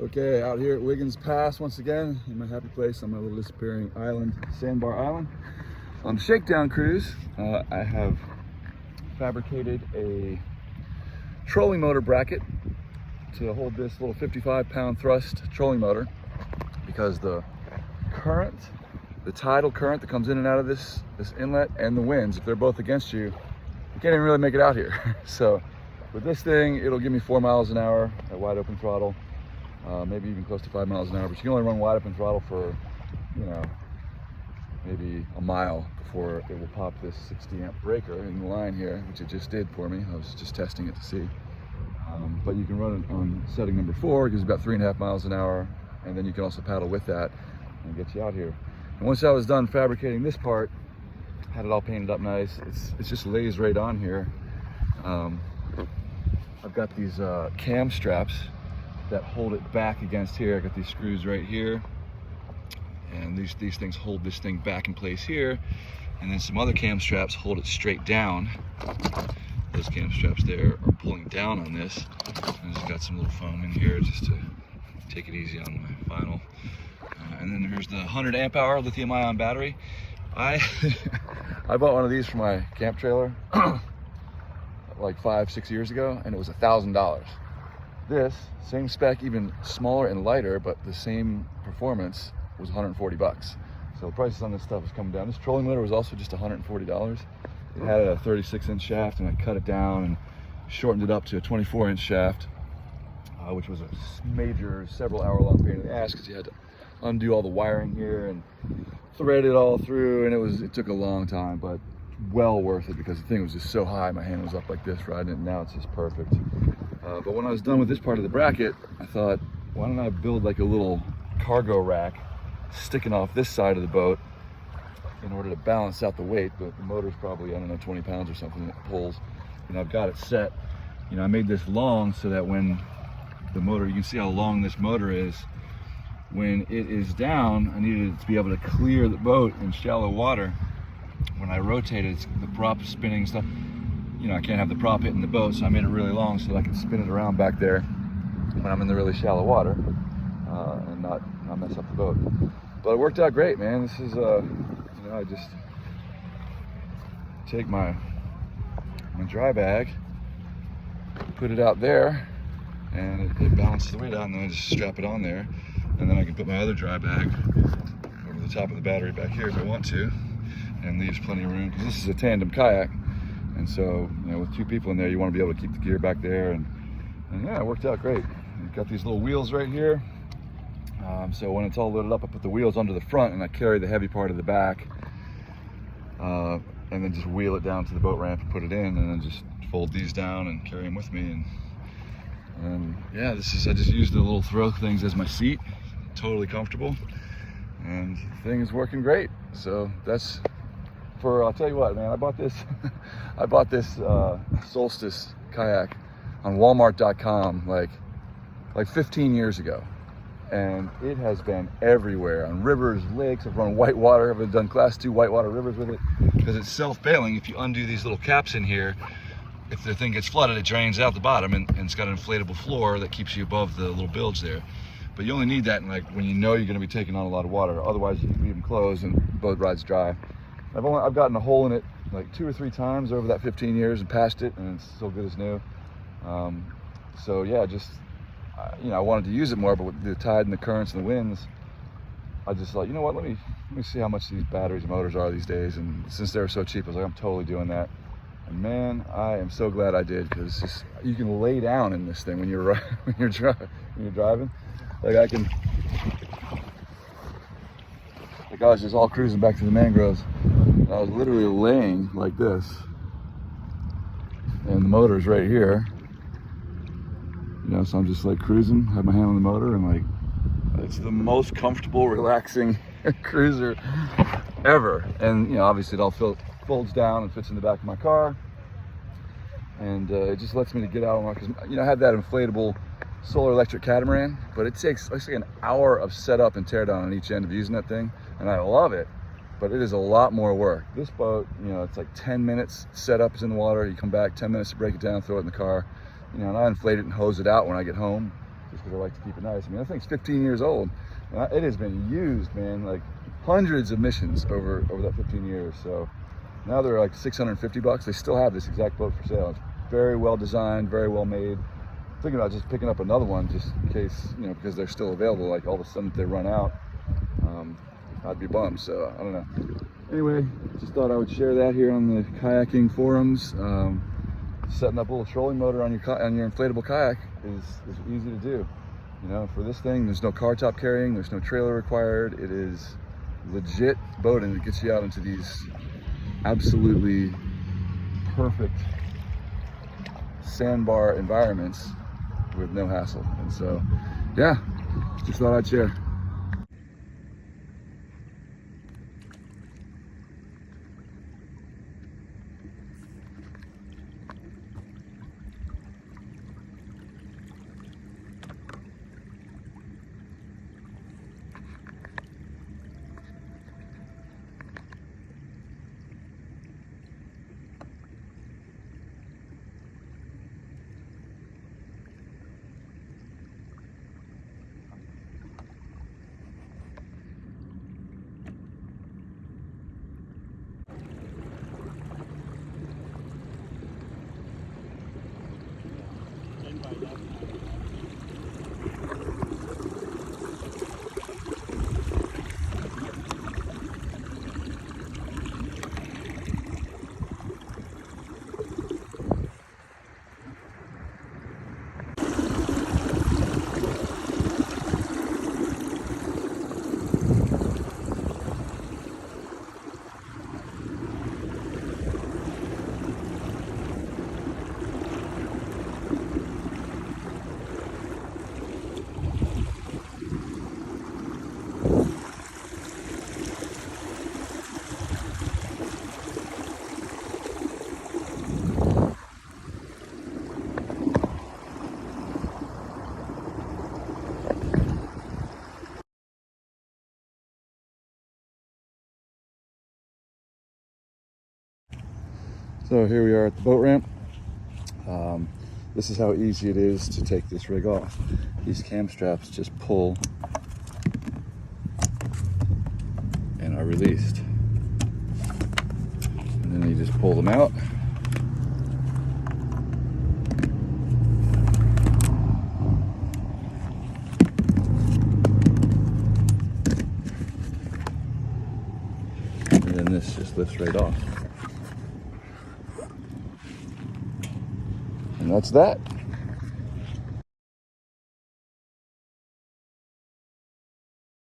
Okay, out here at Wiggins Pass once again, in my happy place on my little disappearing island, Sandbar Island. On the shakedown cruise, I have fabricated a trolling motor bracket to hold this little 55-pound thrust trolling motor, because the current, the tidal current that comes in and out of this inlet, and the winds, if they're both against you, you can't even really make it out here. So with this thing, it'll give me 4 miles an hour at wide open throttle. Maybe even close to 5 miles an hour, but you can only run wide open throttle for, maybe a mile before it will pop this 60 amp breaker in the line here, which it just did for me. I was just testing it to see. But you can run it on setting number 4, it gives about 3.5 miles an hour, and then you can also paddle with that and get you out here. And once I was done fabricating this part, had it all painted up nice, it just lays right on here. I've got these cam straps that hold it back against here. I got these screws right here, and these things hold this thing back in place here, and then some other cam straps hold it straight down. Those cam straps there are pulling down on this, and I've got some little foam in here just to take it easy on my vinyl. And then there's the 100 amp hour lithium ion battery. I bought one of these for my camp trailer like 5-6 years ago, and it was $1,000. This, same spec, even smaller and lighter, but the same performance, was 140 bucks. So the prices on this stuff is coming down. This trolling motor was also just $140. It had a 36-inch shaft, and I cut it down and shortened it up to a 24-inch shaft, which was a major, several hour-long pain in the ass, because you had to undo all the wiring here and thread it all through, and it took a long time, but well worth it, because the thing was just so high. My hand was up like this riding it, and now it's just perfect. But when I was done with this part of the bracket, I thought, why don't I build like a little cargo rack sticking off this side of the boat in order to balance out the weight. But the motor's probably, I don't know, 20 pounds or something that pulls. And I've got it set. I made this long so that when the motor, you can see how long this motor is. When it is down, I needed it to be able to clear the boat in shallow water. When I rotate it, the prop spinning stuff. I can't have the prop hitting the boat, so I made it really long so that I can spin it around back there when I'm in the really shallow water and not mess up the boat. But it worked out great, man. This is, I just take my dry bag, put it out there, and it balances the weight out, and then I just strap it on there, and then I can put my other dry bag over the top of the battery back here if I want to, and leaves plenty of room, because this is a tandem kayak. And so, with 2 people in there, you want to be able to keep the gear back there, and yeah, it worked out great. I've got these little wheels right here. So when it's all loaded up, I put the wheels under the front, and I carry the heavy part of the back, and then just wheel it down to the boat ramp and put it in, and then just fold these down and carry them with me. And yeah, I just used the little throw things as my seat. Totally comfortable, and the thing is working great. So that's. I'll tell you what, man, I bought this Solstice kayak on Walmart.com like 15 years ago, and it has been everywhere, on rivers, lakes. I've run whitewater. I've done class 2 whitewater rivers with it, because it's self-bailing. If you undo these little caps in here, if the thing gets flooded, it drains out the bottom, and it's got an inflatable floor that keeps you above the little bilge there. But you only need that when you're going to be taking on a lot of water. Otherwise, you can leave them closed and the boat rides dry. I've gotten a hole in it like 2 or 3 times over that 15 years and passed it, and it's still good as new. So yeah, I wanted to use it more, but with the tide and the currents and the winds, I just thought, what, let me see how much these batteries and motors are these days. And since they're so cheap, I was like, I'm totally doing that. And man, I am so glad I did, because you can lay down in this thing when you're driving. I was just all cruising back to the mangroves, and I was literally laying like this, and the motor's right here, so I'm just like cruising, have my hand on the motor, and it's the most comfortable, relaxing cruiser ever. And obviously it all folds down and fits in the back of my car, and it just lets me to get out, because I had that inflatable solar electric catamaran, but it takes like an hour of setup and teardown on each end of using that thing, and I love it, but it is a lot more work. This boat, it's like 10 minutes setup is in the water, you come back, 10 minutes to break it down, throw it in the car, and I inflate it and hose it out when I get home. just because I like to keep it nice. I mean, that thing's 15 years old. And it has been used, man, like hundreds of missions over that 15 years. So now they're like $650. They still have this exact boat for sale. It's very well designed, very well made. I'm thinking about just picking up another one just in case, you know, because they're still available. Like all of a sudden if they run out, I'd be bummed. So I don't know. Anyway, just thought I would share that here on the kayaking forums. Setting up a little trolling motor on your inflatable kayak is easy to do. You know, for this thing, there's no car top carrying, there's no trailer required. It is legit boating that gets you out into these absolutely perfect sandbar environments with no hassle. And so, yeah, just thought I'd share. So here we are at the boat ramp. This is how easy it is to take this rig off. These cam straps just pull and are released. And then you just pull them out. And then this just lifts right off. And that's that.